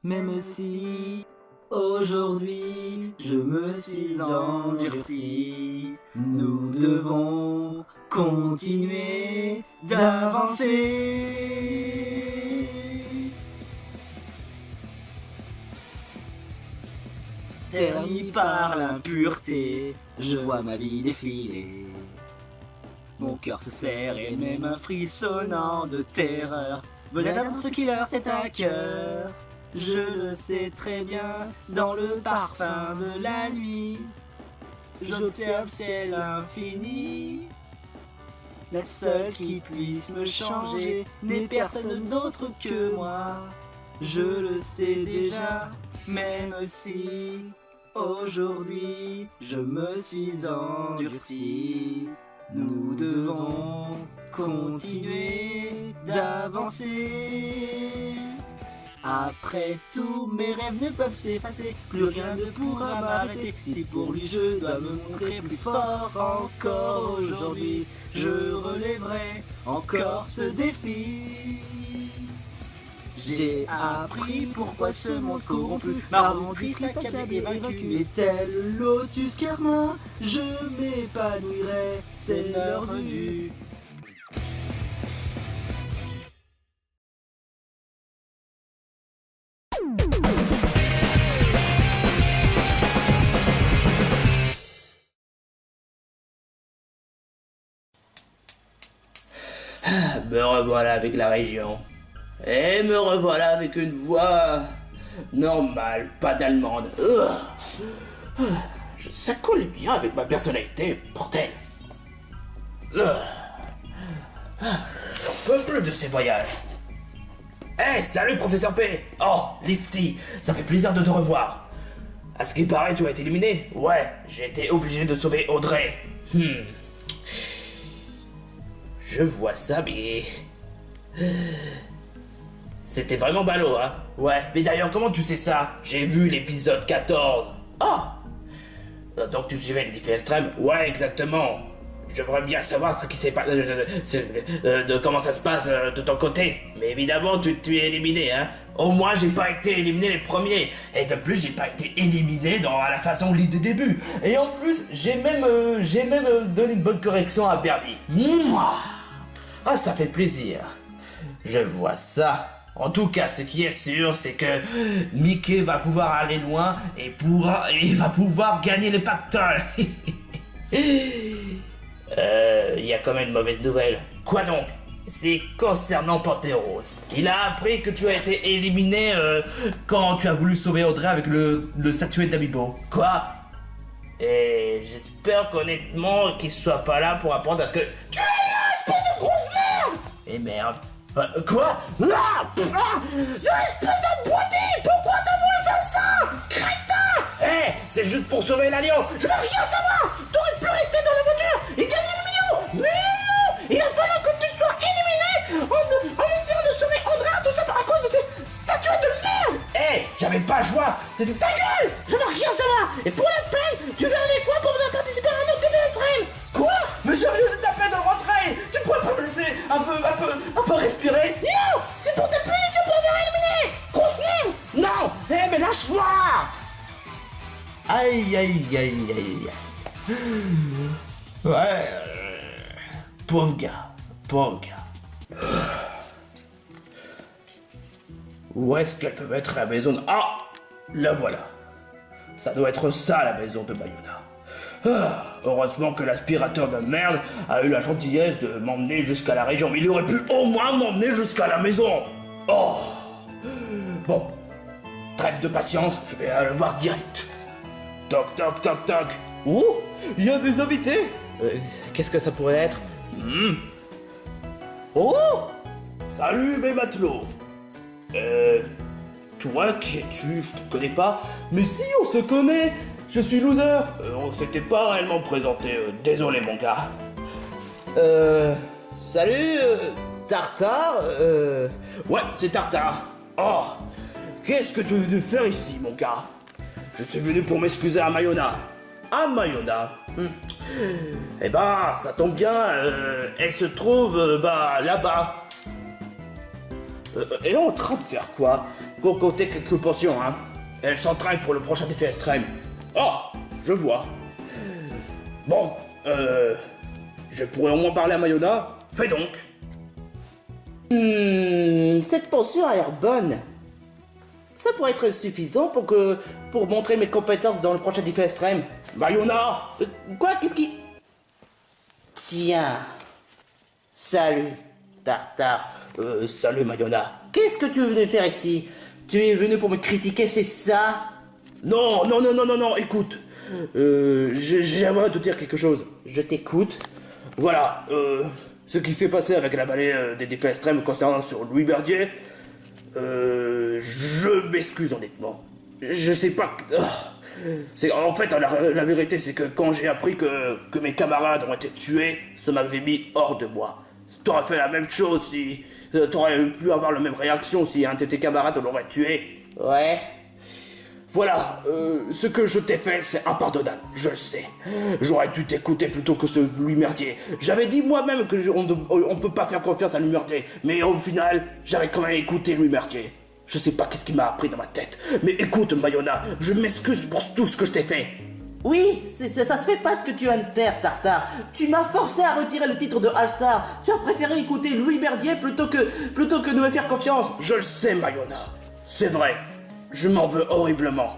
Même si aujourd'hui je me suis endurci, nous devons continuer d'avancer. Terni par l'impureté, je vois ma vie défiler. Mon cœur se serre et mes mains frissonnant de terreur veulent atteindre ce qui leur tient à cœur. Je le sais très bien, dans le parfum de la nuit, j'observe ciel infini. La seule qui puisse me changer n'est personne d'autre que moi. Je le sais déjà, même si aujourd'hui je me suis endurci. Nous devons continuer d'avancer. Après tout, mes rêves ne peuvent s'effacer, plus rien ne pourra m'arrêter. Si pour lui je dois me montrer plus fort encore aujourd'hui, je relèverai encore ce défi. J'ai appris pourquoi ce monde corrompu m'a rendu triste, accablé et vaincu. Et tel lotus carmin, je m'épanouirai, c'est l'heure venue. Me revoilà avec la région. Et me revoilà avec une voix normale, pas d'allemande. Ça colle bien avec ma personnalité, bordel. J'en peux plus de ces voyages. Hey, salut professeur P. Oh, Lifty, ça fait plaisir de te revoir. À ce qui paraît, tu as été éliminé. Ouais, j'ai été obligé de sauver Audrey. Je vois ça, mais... C'était vraiment ballot, hein. Ouais, mais d'ailleurs, comment tu sais ça? J'ai vu l'épisode 14. Ah, donc tu suivais les défis extrêmes? Ouais, exactement. J'aimerais bien savoir ce qui s'est passé, de comment ça se passe de ton côté. Mais évidemment, tu es éliminé, hein. Au moins, j'ai pas été éliminé les premiers. Et de plus, j'ai pas été éliminé à la façon lit des débuts. Et en plus, j'ai même donné une bonne correction à Bernie. Mouah. Ah, ça fait plaisir. Je vois ça. En tout cas, ce qui est sûr, c'est que Mickey va pouvoir aller loin et va pouvoir gagner les pactoles. Il y a quand même une mauvaise nouvelle. Quoi donc? C'est concernant Panthéros. Il a appris que tu as été éliminé quand tu as voulu sauver Audrey avec le statuette d'Amiibo. Quoi? Et j'espère qu'honnêtement qu'il soit pas là pour apprendre à ce que... Tu es là, espèce de grosse merde! Et merde. Quoi? Espèce d'abruti! Pourquoi t'as voulu faire ça? Crétin! Eh, c'est juste pour sauver l'Alliance! Je veux rien savoir! T'aurais pu rester dans la voiture et gagner le million! Mais non! Il a fallu que tu sois éliminé en essayant de sauver Andrea, tout ça à cause de ces statuettes de merde! Eh, j'avais pas le choix! C'était ta gueule! Je veux rien savoir! Et pour la peine, tu veux aller quoi pour participer à un autre TV stream? Quoi? Mais j'ai rien de ta peine de rentrer! Tu pourrais pas me laisser un peu respirer? Non! C'est pour ta punition pour avoir éliminé! Grosse merde! Non! Eh, mais lâche-moi! Aïe, aïe, aïe, aïe. Ouais. Pauvre gars. Où est-ce qu'elle peut mettre la maison de... Ah! La voilà. Ça doit être ça, la maison de Mayona. Heureusement que l'aspirateur de merde a eu la gentillesse de m'emmener jusqu'à la région. Mais il aurait pu au moins m'emmener jusqu'à la maison. Oh! Bon. Trêve de patience, je vais aller le voir direct. Toc, toc, toc, toc. Oh! Il y a des invités. Qu'est-ce que ça pourrait être? Oh! Salut mes matelots. Toi, qui es-tu? Je te connais pas. Mais si, on se connaît. Je suis loser. On s'était pas réellement présenté. Désolé, mon gars. Salut, Tartare. Ouais, c'est Tartare. Oh, qu'est-ce que tu es venu faire ici, mon gars? Je suis venu pour m'excuser à Mayona. À Mayona. Eh ben, ça tombe bien. Elle se trouve, là-bas. Elle est en train de faire quoi? Concocter quelques potions, hein. Elle s'entraîne pour le prochain défi extrême. Oh, je vois. Bon, je pourrais au moins parler à Mayona. Fais donc. Cette potion a l'air bonne. Ça pourrait être suffisant pour montrer mes compétences dans le prochain défi extrême. Mayona! Quoi? Qu'est-ce qui... Tiens. Salut, Tartare. Salut Mayona. Qu'est-ce que tu es venu faire ici? Tu es venu pour me critiquer, c'est ça? Non, écoute. J'aimerais te dire quelque chose. Je t'écoute. Voilà, ce qui s'est passé avec la vallée des défis extrêmes concernant sur Louis Berdier, je m'excuse honnêtement. Je sais pas... en fait, la vérité, c'est que quand j'ai appris que mes camarades ont été tués, ça m'avait mis hors de moi. T'aurais fait la même chose si... T'aurais pu avoir la même réaction si un de tes camarades l'aurait tué. Ouais. Voilà, ce que je t'ai fait, c'est impardonnable, je le sais. J'aurais dû t'écouter plutôt que ce Louis Merdier. J'avais dit moi-même que on peut pas faire confiance à Louis Merdier, mais au final, j'avais quand même écouté Louis Merdier. Je sais pas qu'est-ce qui m'a appris dans ma tête, mais écoute Mayona, je m'excuse pour tout ce que je t'ai fait. Oui, ça se fait pas ce que tu viens de faire, Tartare. Tu m'as forcé à retirer le titre de All-Star. Tu as préféré écouter Louis Merdier plutôt que de me faire confiance. Je le sais Mayona, c'est vrai. Je m'en veux horriblement.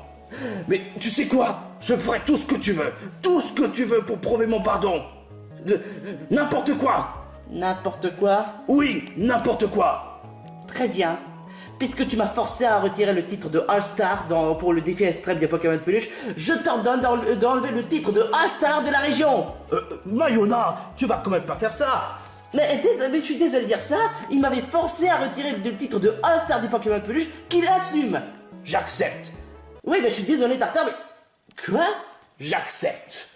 Mais tu sais quoi? Je ferai tout ce que tu veux pour prouver mon pardon. N'importe quoi. N'importe quoi? Oui, n'importe quoi. Très bien. Puisque tu m'as forcé à retirer le titre de All-Star pour le défi extrême des Pokémon Peluche, je t'ordonne d'enlever le titre de All-Star de la région. Mayona, tu vas quand même pas faire ça. Mais je suis désolé de dire ça, il m'avait forcé à retirer le titre de All-Star des Pokémon Peluche qu'il assume. J'accepte. Oui, mais je suis désolé, Tartare, mais... Quoi? J'accepte.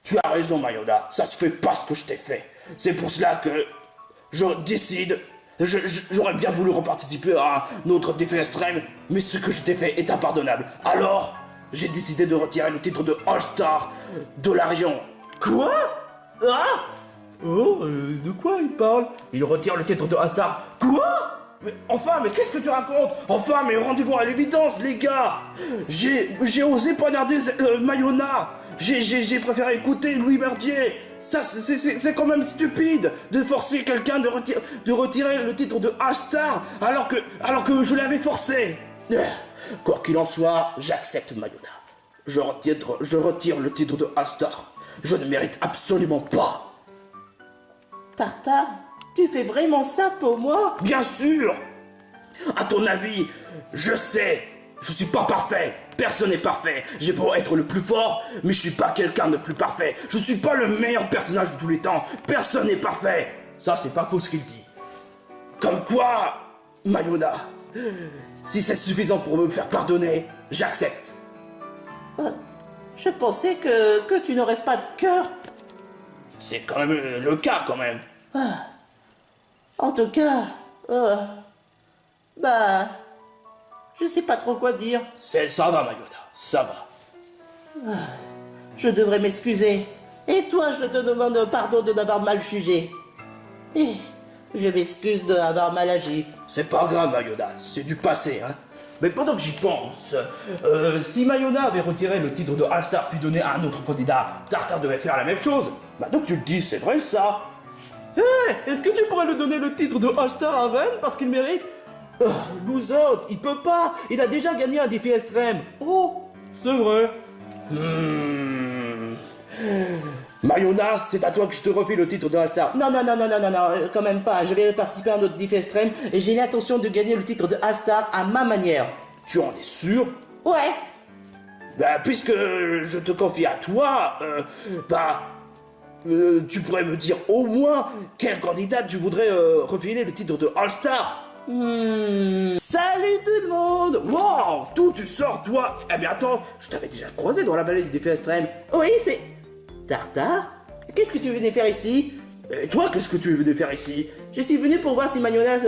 Tu as raison, Mayona. Ça se fait pas ce que je t'ai fait. C'est pour cela que je décide... J'aurais bien voulu reparticiper à un autre défi extrême, mais ce que je t'ai fait est impardonnable. Alors, j'ai décidé de retirer le titre de All-Star de la région. Quoi? Ah? Oh, de quoi il parle? Il retire le titre de All-Star. Quoi? Mais qu'est-ce que tu racontes? Mais rendez-vous à l'évidence, les gars. J'ai osé poignarder Mayona. J'ai préféré écouter Louis Merdier. Ça, c'est quand même stupide de forcer quelqu'un de retirer le titre de All-Star alors que je l'avais forcé. Quoi qu'il en soit, j'accepte Mayona. Je retire le titre de All-Star. Je ne mérite absolument pas. Tartare, tu fais vraiment ça pour moi? Bien sûr. À ton avis, je sais, je suis pas parfait. Personne n'est parfait. J'ai beau être le plus fort, mais je suis pas quelqu'un de plus parfait. Je suis pas le meilleur personnage de tous les temps. Personne n'est parfait. Ça, c'est pas faux ce qu'il dit. Comme quoi, Mayona, si c'est suffisant pour me faire pardonner, j'accepte. Je pensais que tu n'aurais pas de cœur. C'est quand même le cas, quand même. En tout cas, je sais pas trop quoi dire. Ça va, Mayona, ça va. Je devrais m'excuser. Et toi, je te demande pardon de n'avoir mal jugé. Et je m'excuse d'avoir mal agi. C'est pas grave, Mayona, c'est du passé, hein. Mais pendant que j'y pense, si Mayona avait retiré le titre de All-Star puis donné à un autre candidat, Tartare devait faire la même chose. Maintenant que tu le dis, c'est vrai ça. Est-ce que tu pourrais lui donner le titre de All-Star à Ven parce qu'il mérite? Loser, il peut pas. Il a déjà gagné un défi extrême. Oh, c'est vrai. Mayona, c'est à toi que je te refais le titre de All-Star. Non, quand même pas. Je vais participer à un autre défi extrême et j'ai l'intention de gagner le titre de All-Star à ma manière. Tu en es sûr? Ouais. Puisque je te confie à toi, tu pourrais me dire au moins quel candidat tu voudrais refiler le titre de All-Star. Salut tout le monde. Wow, d'où tu sors, toi? Eh bien attends, je t'avais déjà croisé dans la vallée du défi extrême. Oui, c'est... Tartare? Qu'est-ce que tu venais faire ici? Et toi, qu'est-ce que tu es venu faire ici? Je suis venu pour voir si Mayona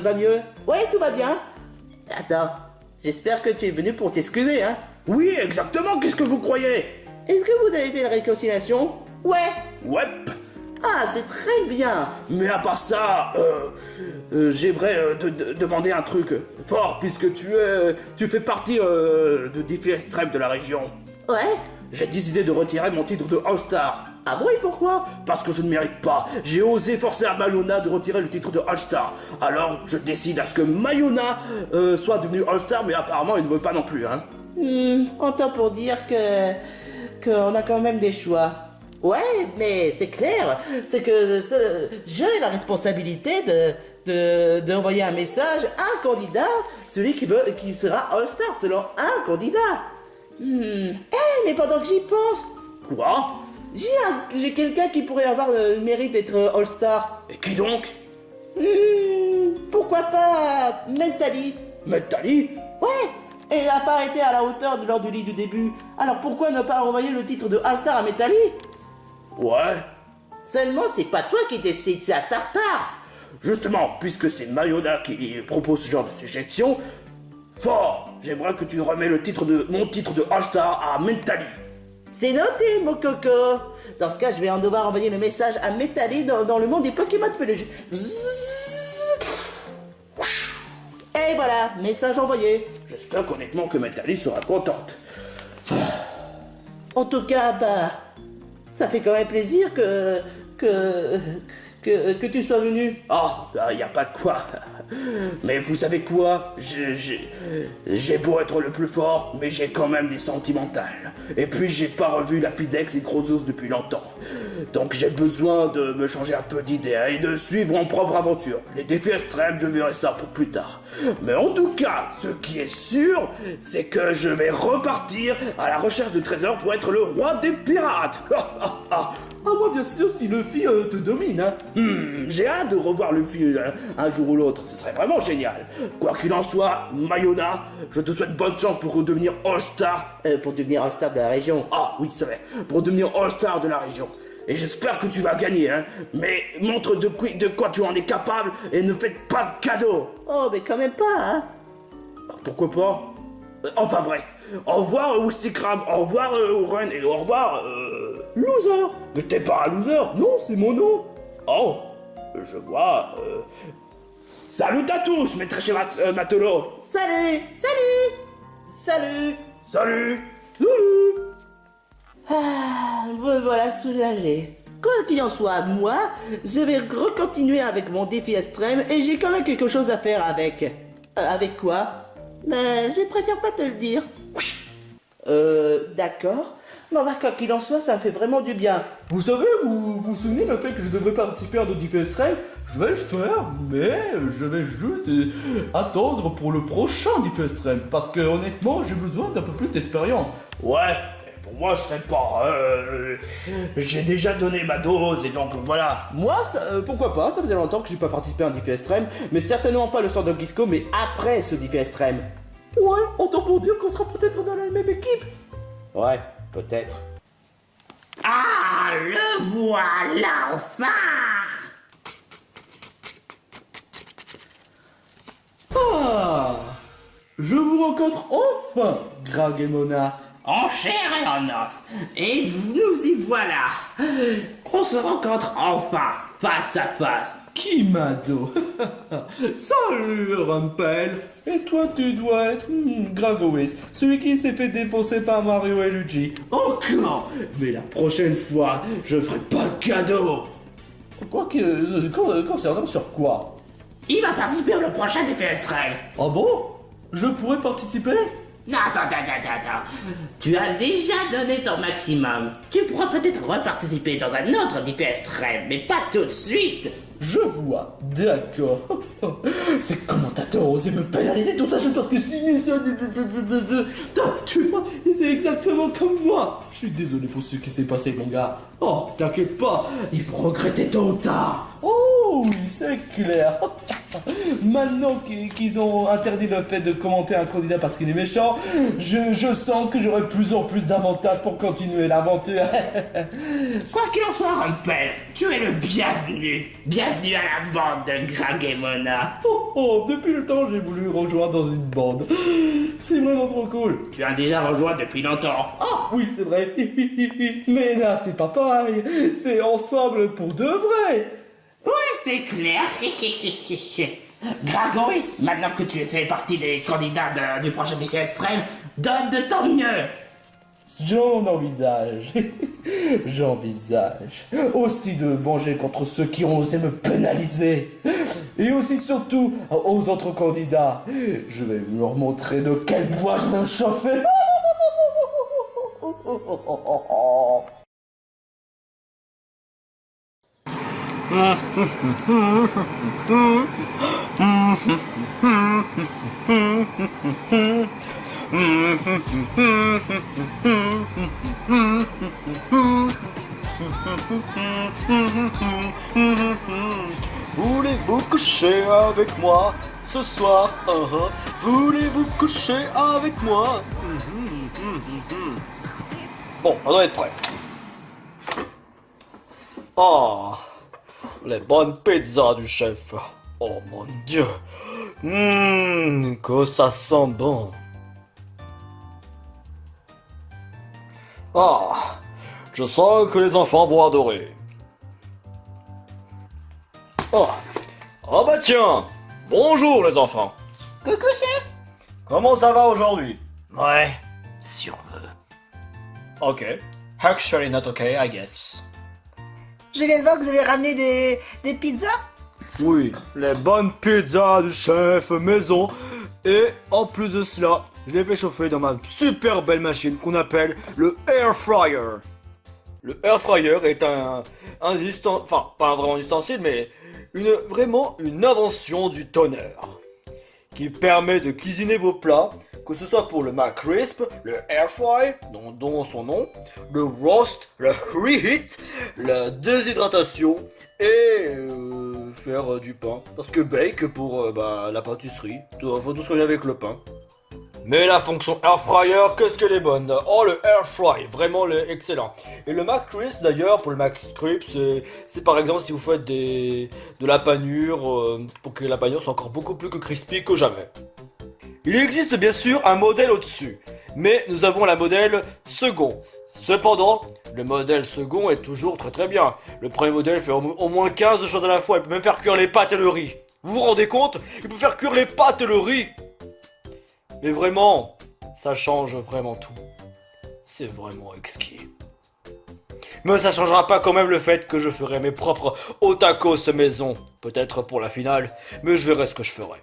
va mieux. Ouais, tout va bien. Attends, j'espère que tu es venu pour t'excuser, hein? Oui, exactement, qu'est-ce que vous croyez? Est-ce que vous avez fait la réconciliation? Ouais. Ouais. Ah, c'est très bien. Mais à part ça, j'aimerais demander un truc fort, puisque tu fais partie de défis extrêmes de la région. Ouais. J'ai décidé de retirer mon titre de All-Star. Ah bon, et pourquoi? Parce que je ne mérite pas. J'ai osé forcer à Mayona de retirer le titre de All-Star. Alors, je décide à ce que Mayona soit devenue All-Star, mais apparemment, il ne veut pas non plus, hein. Autant pour dire qu'on a quand même des choix. Ouais, mais c'est clair, c'est que j'ai la responsabilité d'envoyer un message à un candidat, celui qui sera All-Star selon un candidat. Mais pendant que j'y pense... Quoi? J'ai quelqu'un qui pourrait avoir le mérite d'être All-Star. Et qui donc? Pourquoi pas Mentally. Mentally? Ouais. Et il n'a pas été à la hauteur lors du lit du début. Alors pourquoi ne pas envoyer le titre de All-Star à Mentally? Ouais. Seulement, c'est pas toi qui décide, c'est à Tartare. Justement, puisque c'est Mayona qui propose ce genre de suggestion, fort, j'aimerais que tu remets mon titre de All-Star à Mentally. C'est noté, mon coco. Dans ce cas, je vais devoir envoyer le message à Mentally dans le monde des Pokémon de peluche. Et voilà, message envoyé. J'espère honnêtement que Mentally sera contente. En tout cas, ça fait quand même plaisir que tu sois venu. Ah, y a pas de quoi. Mais vous savez quoi? J'ai beau être le plus fort, mais j'ai quand même des sentimentales. Et puis j'ai pas revu Lapidex et Grossos depuis longtemps. Donc j'ai besoin de me changer un peu d'idée et de suivre mon propre aventure. Les défis extrêmes, je verrai ça pour plus tard. Mais en tout cas, ce qui est sûr, c'est que je vais repartir à la recherche de trésors pour être le roi des pirates. Ah, moi, bien sûr, si Luffy te domine, hein. J'ai hâte de revoir Luffy un jour ou l'autre. Ce serait vraiment génial. Quoi qu'il en soit, Mayona, je te souhaite bonne chance pour redevenir All-Star. Pour devenir All-Star de la région. Ah, oui, c'est vrai. Pour devenir All-Star de la région. Et j'espère que tu vas gagner, hein. Mais montre de quoi tu en es capable et ne faites pas de cadeaux. Oh, mais quand même pas, hein. Pourquoi pas? Enfin bref, au revoir Woostikram, au revoir Ren et au revoir Loser. Mais t'es pas un loser, non, c'est mon nom. Oh, je vois. Salut à tous, mes très chers matelots. Salut. Me voilà soulagé. Quoi qu'il en soit, moi, je vais recontinuer avec mon défi extrême et j'ai quand même quelque chose à faire avec. Avec quoi? Mais je préfère pas te le dire. D'accord. Non, quoi qu'il en soit, ça me fait vraiment du bien. Vous savez, vous souvenez le fait que je devrais participer à nos défis extrêmes? Je vais le faire, mais je vais juste attendre pour le prochain défi extrême. Parce que honnêtement, j'ai besoin d'un peu plus d'expérience. Ouais, pour moi, je sais pas. J'ai déjà donné ma dose et donc voilà. Moi, pourquoi pas? Ça faisait longtemps que j'ai pas participé à un défi extrême, mais certainement pas le sort de Gisco, mais après ce défi extrême. Ouais, autant pour dire qu'on sera peut-être dans la même équipe. Ouais, peut-être. Ah, le voilà enfin! Ah, je vous rencontre enfin, Grag et Mona. En chair et en os. Et nous y voilà. On se rencontre enfin, face à face. Kimado. Salut, Rumpel. Et toi, tu dois être Gragois, celui qui s'est fait défoncer par Mario et Luigi. Encore. Mais la prochaine fois, je ferai pas le cadeau. Concernant sur quoi? Il va participer au prochain défi extrême. Ah bon? Je pourrais participer? Non, attends. Tu as déjà donné ton maximum. Tu pourras peut-être reparticiper dans un autre défi extrême, mais pas tout de suite. Je vois, d'accord. C'est commentateur osé me pénaliser tout ça juste parce que je suis mis ça. Tu vois, c'est exactement comme moi. Je suis désolé pour ce qui s'est passé, mon gars. Oh, t'inquiète pas, il faut regretter tôt ou tard. Oh, oui, c'est clair. Maintenant qu'ils ont interdit le fait de commenter un candidat parce qu'il est méchant, je sens que j'aurai plus en plus d'avantages pour continuer l'aventure. Quoi qu'il en soit, Rumpel, tu es le bienvenu. Bienvenue à la bande de Grag et Mona. Oh, depuis le temps, j'ai voulu rejoindre dans une bande. C'est vraiment trop cool. Tu as déjà rejoint depuis longtemps. Ah oui, c'est vrai. Mais là, c'est pas pareil. C'est ensemble pour de vrai. Oui, c'est clair. Grégory, maintenant que tu fais partie des candidats du prochain défi extrême, donne de ton mieux. J'envisage aussi de venger contre ceux qui ont osé me pénaliser. Et aussi surtout aux autres candidats. Je vais leur montrer de quel bois je veux me chauffer. Voulez-vous coucher avec moi ce soir? Voulez-vous coucher avec moi? Bon, on doit être prêt. Oh, les bonnes pizzas du chef. Oh mon Dieu. Que ça sent bon. Ah, je sens que les enfants vont adorer. Oh, oh bah tiens. Bonjour les enfants. Coucou chef. Comment ça va aujourd'hui? Ouais, si on veut. Ok. Actually not okay, I guess. Je viens de voir que vous avez ramené des pizzas. Oui, les bonnes pizzas du chef maison. Et en plus de cela, je les fais chauffer dans ma super belle machine qu'on appelle le Air Fryer. Le Air Fryer est un enfin pas vraiment un ustensile, mais vraiment une invention du tonnerre qui permet de cuisiner vos plats, que ce soit pour le McCrisp, le Air Fry, dont son nom, le Roast, le Reheat, la déshydratation et faire du pain. Parce que bake pour la pâtisserie, faut tout ce qui vient avec le pain. Mais la fonction Air Fryer, qu'est-ce qu'elle est bonne! Oh, le Air Fry, vraiment excellent. Et le McCrisp d'ailleurs, pour le McCrisp, c'est par exemple si vous faites de la panure, pour que la panure soit encore beaucoup plus crispy que jamais. Il existe bien sûr un modèle au-dessus, mais nous avons la modèle second. Cependant, le modèle second est toujours très très bien. Le premier modèle fait au moins 15 choses à la fois, il peut même faire cuire les pâtes et le riz. Vous vous rendez compte? Il peut faire cuire les pâtes et le riz. Mais vraiment, ça change vraiment tout. C'est vraiment exquis. Mais ça changera pas quand même le fait que je ferai mes propres otakos maison. Peut-être pour la finale, mais je verrai ce que je ferai.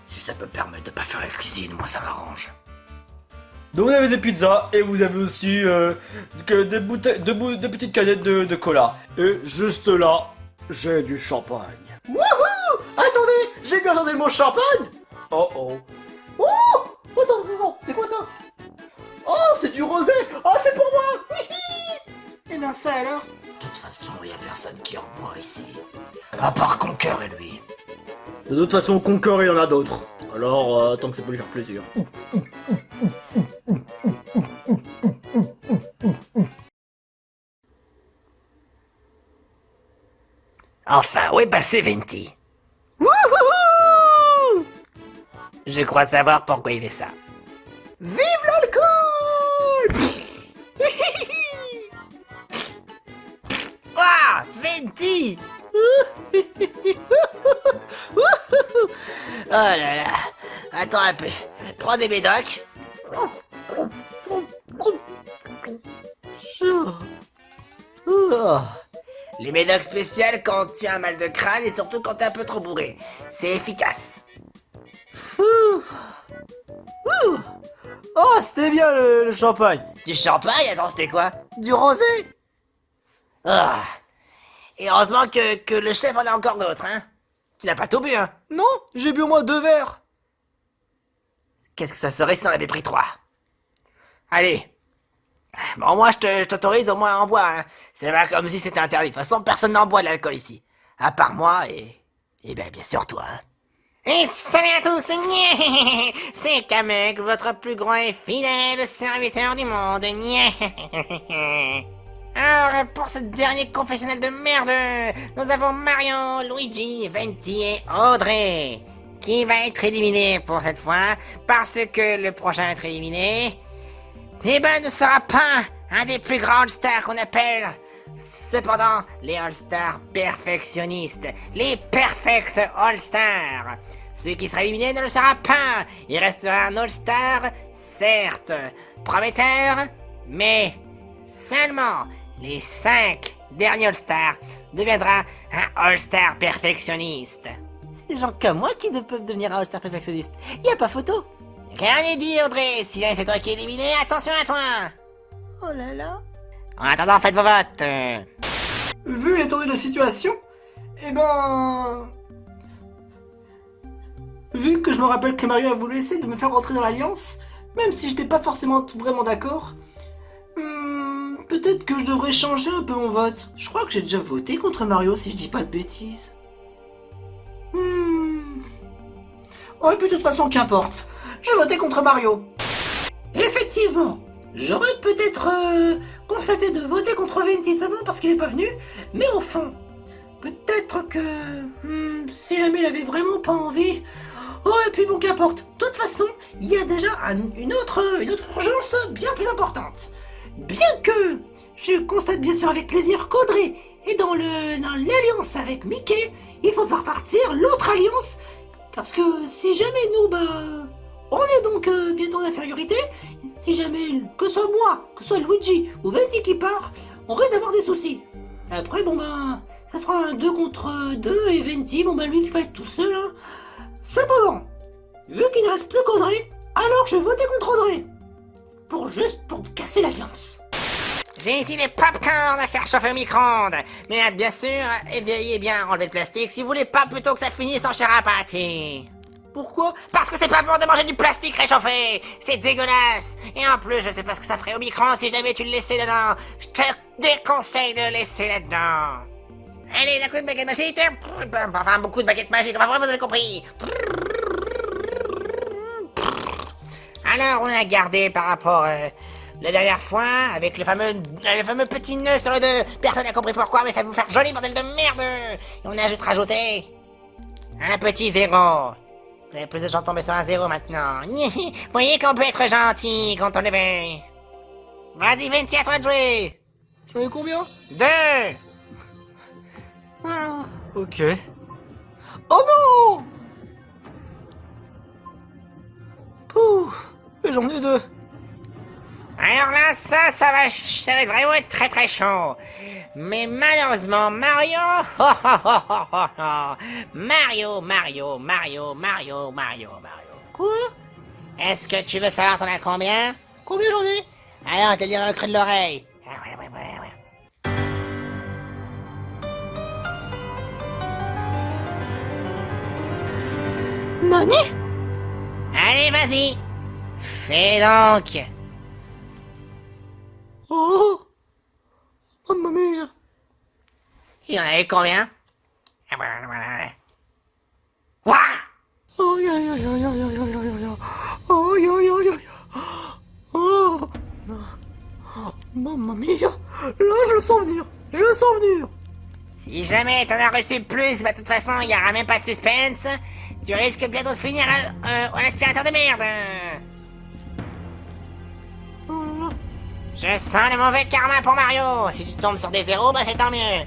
Si ça peut permettre de pas faire la cuisine, moi ça m'arrange. Donc vous avez des pizzas et vous avez aussi des petites canettes de cola. Et juste là, j'ai du champagne. Wouhou! Attendez, j'ai bien entendu le mot champagne. Oh oh. Oh! Attends, c'est quoi ça? Oh, c'est du rosé! Oh, c'est pour moi! Eh ben ça alors. De toute façon, il y a personne qui en boit ici. À part Conker et lui. De toute façon, Conker, il y en a d'autres. Alors, tant que ça peut lui faire plaisir. Enfin, où est passé Venti? Wouhou! Je crois savoir pourquoi il fait ça. Vive l'alcool! Ah, Venti! Oh là là. Attends un peu. Prends des médocs. Les médocs spéciales quand tu as un mal de crâne et surtout quand t'es un peu trop bourré. C'est efficace. Oh, c'était bien le champagne. Du champagne? Attends, c'était quoi? Du rosé? Ah. Et heureusement que le chef en a encore d'autres, hein? Tu n'as pas tout bu, hein? Non, j'ai bu au moins 2 verres. Qu'est-ce que ça serait si on en avait pris 3? Allez. Bon, moi, je t'autorise au moins à en boire, hein. C'est pas comme si c'était interdit. De toute façon, personne n'en boit de l'alcool ici. À part moi et bien sûr toi, hein. Et salut à tous, c'est Kamek, votre plus grand et fidèle serviteur du monde. Alors, pour ce dernier confessionnal de merde, nous avons Marion, Luigi, Venti et Audrey. qui va être éliminé pour cette fois, parce que le prochain à être éliminé, eh ben, ne sera pas un des plus grands All-Stars qu'on appelle cependant les All-Stars perfectionnistes, les Perfect All-Stars. Celui qui sera éliminé ne le sera pas, il restera un All-Star, certes, prometteur, mais seulement les 5 derniers All-Stars deviendra un All-Star perfectionniste. C'est des gens comme moi qui peuvent devenir un All-Star perfectionniste. Y a pas photo. Rien n'est dit, Audrey. Si jamais c'est toi qui es éliminé, attention à toi. Oh là là. En attendant, faites vos votes. Vu l'étendue de la situation, eh ben... Vu que je me rappelle que Mario a voulu essayer de me faire rentrer dans l'Alliance, même si j'étais pas forcément vraiment d'accord, peut-être que je devrais changer un peu mon vote. Je crois que j'ai déjà voté contre Mario si je dis pas de bêtises. Ouais, puis de toute façon, qu'importe. Je vais voter contre Mario. Effectivement, j'aurais peut-être constaté de voter contre Venti seulement parce qu'il est pas venu, mais au fond, peut-être que si jamais il avait vraiment pas envie... Oh, et puis bon, qu'importe. De toute façon, il y a déjà une autre urgence bien plus importante. Bien que je constate bien sûr avec plaisir qu'Audrey est dans l'alliance avec Mickey, il faut faire partir l'autre alliance, parce que si jamais nous, on est donc bientôt en infériorité, si jamais, que ce soit moi, que ce soit Luigi ou Venti qui part, on risque d'avoir des soucis. Après, ça fera un 2 contre 2 et Venti, lui qui va être tout seul, hein. Cependant, vu qu'il ne reste plus qu'Audrey, alors je vais voter contre Audrey. Pour casser l'alliance. J'ai ici des popcorn à faire chauffer au micro-ondes. Mais bien sûr, veuillez bien enlever le plastique si vous voulez pas plutôt que ça finisse en chair à pâté. Pourquoi? Parce que c'est pas bon de manger du plastique réchauffé. C'est dégueulasse. Et en plus, je sais pas ce que ça ferait au micro-ondes si jamais tu le laissais dedans. Je te déconseille de le laisser là-dedans. Allez, d'un coup de baguette magique. Enfin, beaucoup de baguettes magiques. Enfin, vous avez compris. Alors, on a gardé par rapport la dernière fois avec le fameux petit nœud sur le 2. Personne n'a compris pourquoi, mais ça va vous faire joli bordel de merde. Et on a juste rajouté un petit 0. Vous avez plus de gens tombés sur un 0 maintenant. Vous voyez qu'on peut être gentil quand on le veut. Vas-y, Venti, à toi de jouer. J'en ai combien? 2. Ah, ok. Oh non! Pouf, j'en ai 2. Alors là, ça va vraiment être très très chaud. Mais malheureusement, Mario... Mario. Quoi? Est-ce que tu veux savoir t'en as combien? Combien j'en ai? Alors, on te le dit dans le creux de l'oreille. Ouais. Nani? Allez, vas-y. Fais donc. Oh! Mamma mia! Il y en a eu combien? Ouah! Oh, oh! Mamma mia! Là, je le sens venir! Si jamais t'en as reçu plus, de toute façon, il y aura même pas de suspense. Tu risques bientôt de finir à l'aspirateur de merde. Oh là là! Je sens le mauvais karma pour Mario. Si tu tombes sur des zéros, c'est tant mieux.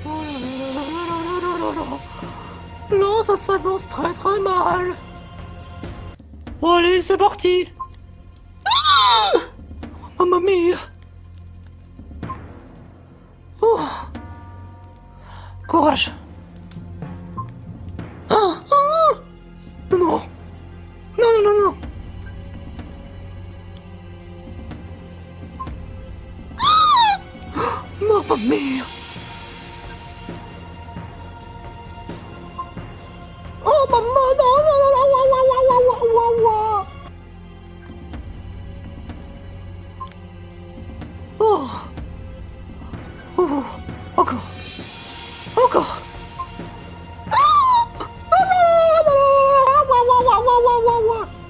Oh là. Là, ça s'annonce très très mal. Bon, allez, c'est parti. Ah! Mamma mia. Oh. Courage. Ah, ah. Non. Ah. Mamma mia. Oh mamma, non. Oh. Encore.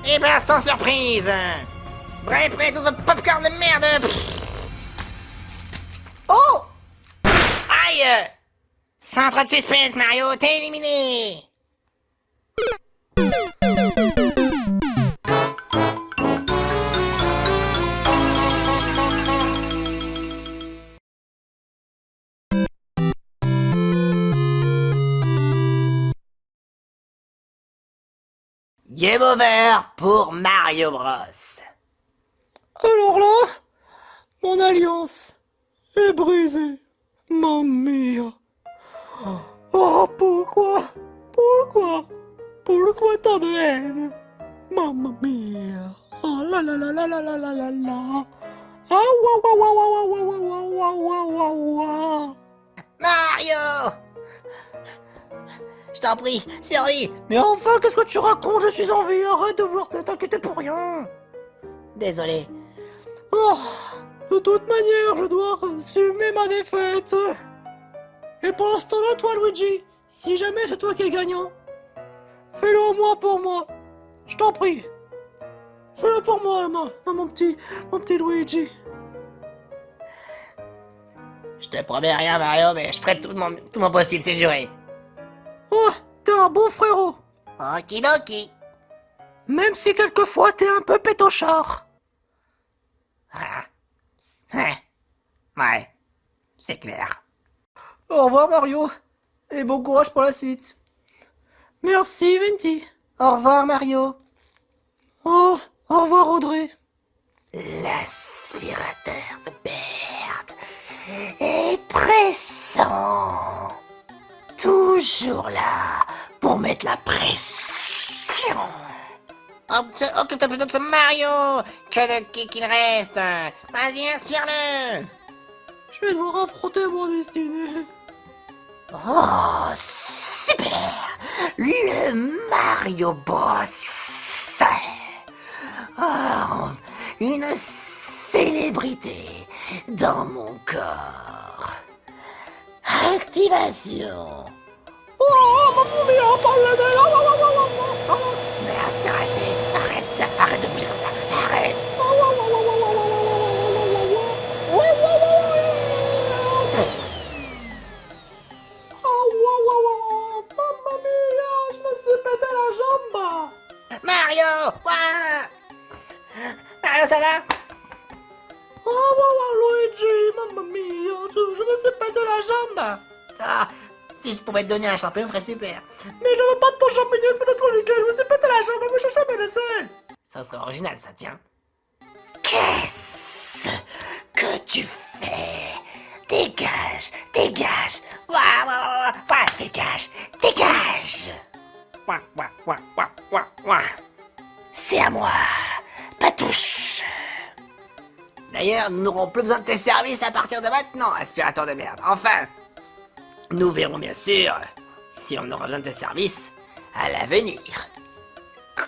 Eh ben, sans surprise. Bref, prêt tous votre popcorn de merde. Oh. Aïe. Sans trop de suspense, Mario, t'es éliminé. Game over pour Mario Bros. Alors là, mon alliance est brisée. Mamma mia. Oh, pourquoi? Pourquoi tant de haine? Mamma mia. Oh la la la la la la la la la. Ah wa wa wa wa wa wa wa wa wa wa. Mario! Je t'en prie, Siri! Mais enfin, qu'est-ce que tu racontes? Je suis en vie, arrête de vouloir t'inquiéter pour rien. Désolé. Oh, de toute manière, je dois assumer ma défaite. Et pendant ce temps-là, toi, Luigi, si jamais c'est toi qui es gagnant, fais-le au moins pour moi. Je t'en prie. Fais-le pour moi, mon petit Luigi. Je te promets rien, Mario, mais je ferai tout mon possible, c'est juré. Oh, t'es un bon frérot. Okidoki. Même si quelquefois t'es un peu pétochard. Ah. Ouais, c'est clair. Au revoir Mario, et bon courage pour la suite. Merci, Venti. Au revoir Mario. Oh, au revoir, Audrey. L'aspirateur de merde est pressant. Toujours là pour mettre la pression. Occupe-toi plutôt de ce Mario qu'il reste. Vas-y, inspire-le. Je vais devoir affronter mon destinée. Oh, super! Le Mario Bros. Oh, une célébrité dans mon corps. Activation. Oh, mamma mia, parle de là. Merci d'arrêter. Arrête de bouger comme ça. Arrête. Mamma mia, je me suis pété la jambe. Mario! Ouah! Mario, ça va? Oh, Luigi, mamma mia, je me suis pété la jambe. Ah, si je pouvais te donner un champion, ce serait super. Mais je veux pas de ton champignon, c'est pas trop nickel, je me suis pété la jambe, mais je jamais laissé. Ça serait original, ça tient. Qu'est-ce que tu fais? Dégage! Ouah, dégage! C'est à moi, Patouche. D'ailleurs, nous n'aurons plus besoin de tes services à partir de maintenant, aspirateur de merde. Enfin, nous verrons bien sûr si on aura besoin de tes services à l'avenir.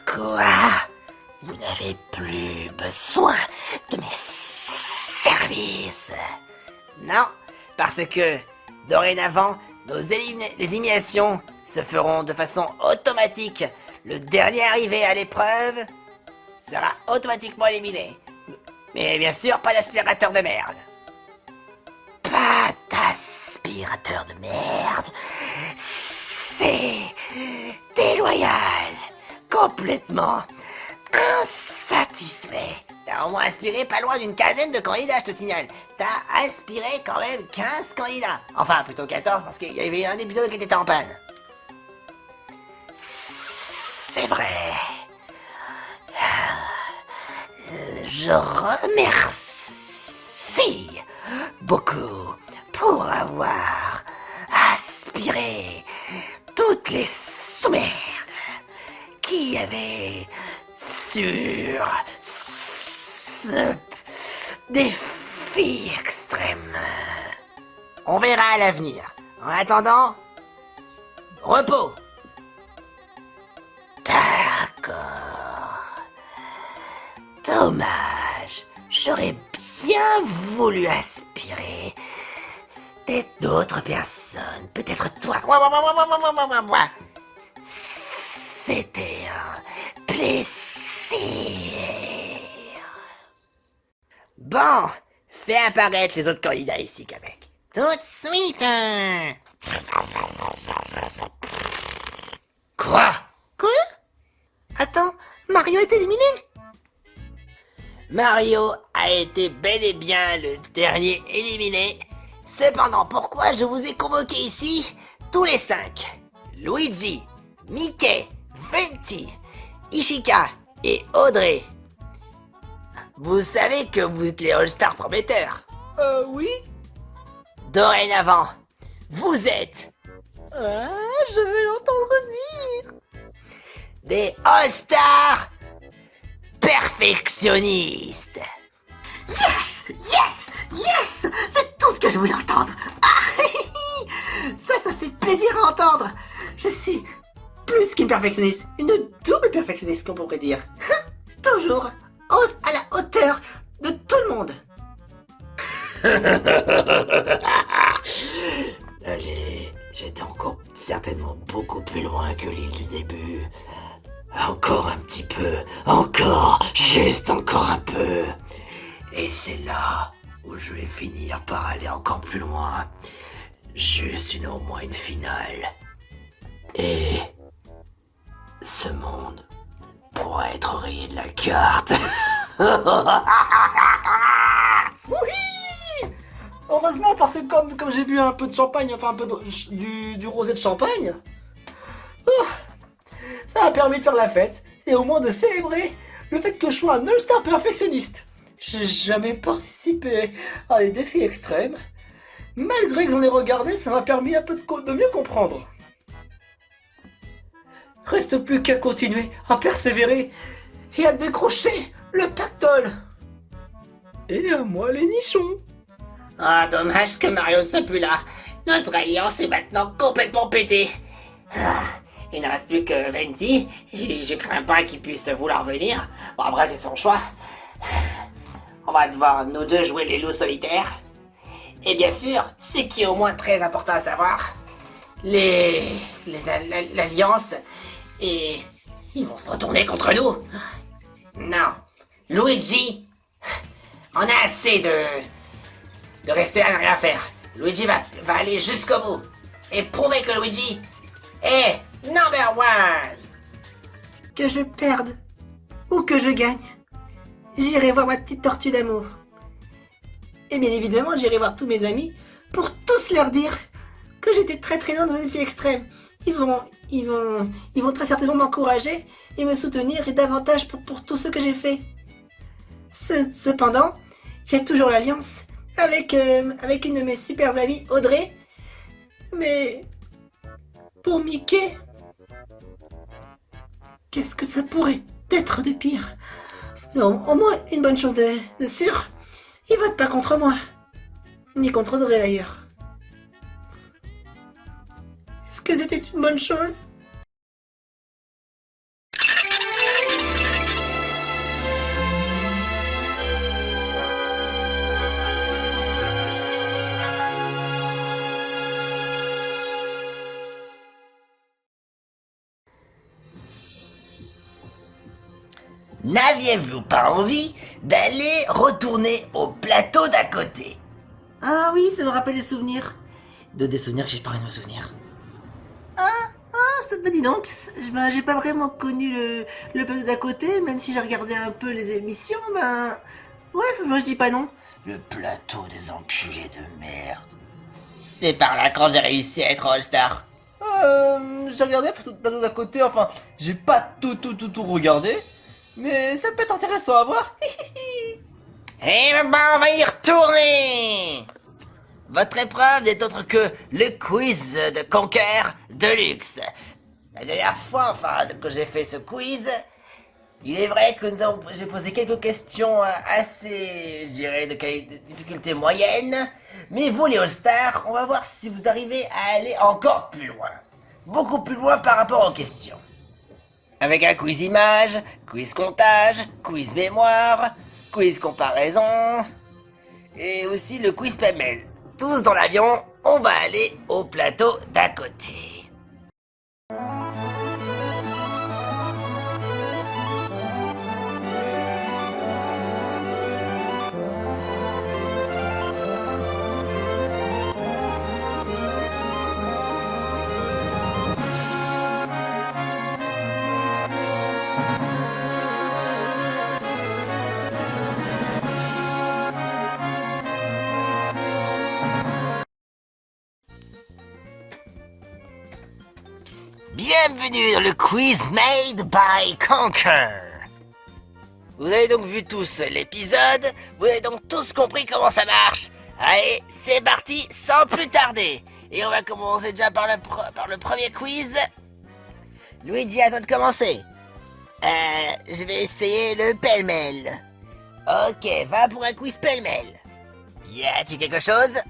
Quoi? Vous n'avez plus besoin de mes services? Non, parce que dorénavant, les éliminations se feront de façon automatique. Le dernier arrivé à l'épreuve sera automatiquement éliminé. Mais bien sûr, pas d'aspirateur de merde. Pas d'aspirateur de merde. C'est déloyal. Complètement insatisfait. T'as au moins aspiré pas loin d'une quinzaine de candidats, je te signale. T'as aspiré quand même 15 candidats. Enfin, plutôt 14 parce qu'il y avait un épisode qui était en panne. C'est vrai. Je remercie beaucoup pour avoir aspiré toutes les sous-merdes qu'il y avait sur ce défi extrême. On verra à l'avenir. En attendant, repos. D'accord. Dommage. J'aurais bien voulu aspirer d'autres personnes. Peut-être toi. C'était un plaisir. Bon, fais apparaître les autres candidats ici, Kamek. Tout de suite. Quoi? Attends, Mario est éliminé? Mario a été bel et bien le dernier éliminé. Cependant, pourquoi je vous ai convoqué ici tous les 5? Luigi, Mickey, Venti, Ishika et Audrey, vous savez que vous êtes les All-Stars prometteurs. Oui. Dorénavant, vous êtes Ah, je vais l'entendre dire. des All-Stars perfectionnistes. Yes! Yes! Yes! C'est tout ce que je voulais entendre. Ah, ça fait plaisir à entendre. Je suis plus qu'une perfectionniste, une double perfectionniste qu'on pourrait dire. Toujours à la hauteur de tout le monde. Allez, j'étais encore certainement beaucoup plus loin que l'île du début. Encore un petit peu, encore, juste encore un peu. Et c'est là où je vais finir par aller encore plus loin. Juste au moins une finale. Et ce monde pourra être rayé de la carte. Oui. Heureusement, parce que comme j'ai bu un peu de champagne, enfin un peu du rosé de champagne, ça a permis de faire la fête et au moins de célébrer le fait que je sois un All-Star perfectionniste. J'ai jamais participé à des défis extrêmes. Malgré que j'en ai regardé, ça m'a permis un peu de mieux comprendre. Reste plus qu'à continuer, à persévérer et à décrocher le pactole. Et à moi les nichons. Ah, dommage que Mario ne soit plus là. Notre alliance est maintenant complètement pétée. Ah, il ne reste plus que Venti. Je crains pas qu'il puisse vouloir venir. Bon, après, c'est son choix. On va devoir nous deux jouer les loups solitaires. Et bien sûr, ce qui est au moins très important à savoir, l'alliance, et ils vont se retourner contre nous. Non, Luigi, on a assez de rester à ne rien faire. Luigi va aller jusqu'au bout et prouver que Luigi est number one. Que je perde ou que je gagne, j'irai voir ma petite tortue d'amour. Et bien évidemment, j'irai voir tous mes amis pour tous leur dire que j'étais très très loin dans un défi extrême. Ils vont très certainement m'encourager et me soutenir et davantage pour tout ce que j'ai fait. Cependant, il y a toujours l'alliance avec une de mes super amies, Audrey. Mais pour Mickey, qu'est-ce que ça pourrait être de pire? Non, au moins une bonne chose de sûre, il vote pas contre moi. Ni contre Audrey d'ailleurs. Est-ce que c'était une bonne chose? N'aviez-vous pas envie d'aller retourner au plateau d'à côté? Ah oui, ça me rappelle des souvenirs. Des souvenirs que j'ai pas envie de me souvenir. Ça me dit donc, j'ai pas vraiment connu le plateau d'à côté, même si j'ai regardé un peu les émissions, ouais, moi je dis pas non. Le plateau des enculés de merde. C'est par là quand j'ai réussi à être All-Star. J'ai regardé le plateau d'à côté, enfin, j'ai pas tout regardé, mais ça peut être intéressant à voir. Eh ben, on va y retourner. Votre épreuve n'est autre que le quiz de Conquer Deluxe. La dernière fois, enfin, que j'ai fait ce quiz, il est vrai que j'ai posé quelques questions assez, je dirais, de difficulté moyenne. Mais vous, les All-Stars, on va voir si vous arrivez à aller encore plus loin. Beaucoup plus loin par rapport aux questions. Avec un quiz image, quiz comptage, quiz mémoire, quiz comparaison, et aussi le quiz pêle-mêle. Tous dans l'avion, on va aller au plateau d'à côté. Bienvenue dans le quiz made by Conquer. Vous avez donc vu tous l'épisode, vous avez donc tous compris comment ça marche. Allez, c'est parti, sans plus tarder. Et on va commencer déjà par le premier quiz. Luigi, à toi de commencer. Je vais essayer le pêle-mêle. Ok, va pour un quiz pêle-mêle. Y a-t-il quelque chose?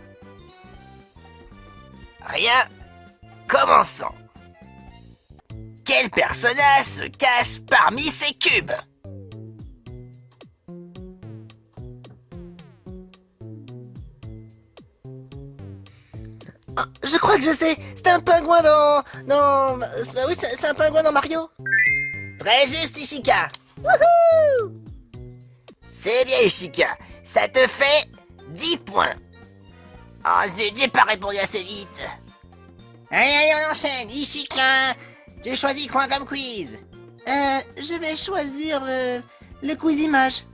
Rien. Commençons. Quel personnage se cache parmi ces cubes? Oh, je crois que je sais. C'est un pingouin dans... Oui, c'est un pingouin dans Mario. Très juste, Ishika. Wouhou! C'est bien, Ishika. Ça te fait 10 points. Oh zut, j'ai pas répondu assez vite. Allez, on enchaîne. Ishika, tu choisis quoi comme quiz? Je vais choisir le quiz image.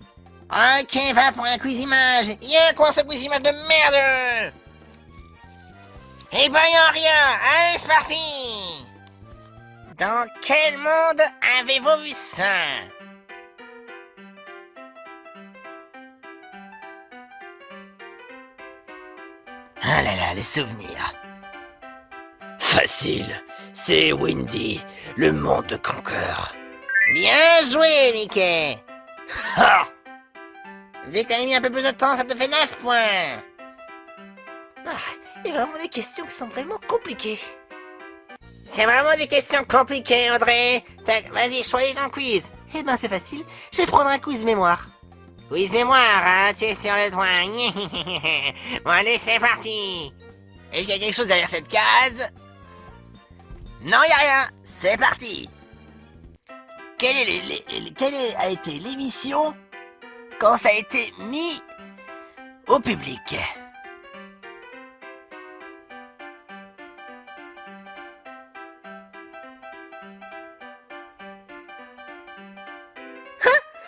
Ok, va pour un quiz image. Y'a quoi ce quiz image de merde? Eh ben y'a rien. Allez, c'est parti. Dans quel monde avez-vous vu ça? Ah là là, les souvenirs. Facile, c'est Windy, le monde de Conquer. Bien joué, Mickey. Ha! Vu que t'as mis un peu plus de temps, ça te fait 9 points. Il y a vraiment des questions qui sont vraiment compliquées. C'est vraiment des questions compliquées, André. Vas-y, choisis ton quiz. Eh ben, c'est facile, je vais prendre un quiz mémoire. Quiz mémoire, hein, tu es sur le toit. Bon, allez, c'est parti. Est-ce qu'il y a quelque chose derrière cette case? Non, y a rien. C'est parti. Quelle a été l'émission quand ça a été mis au public?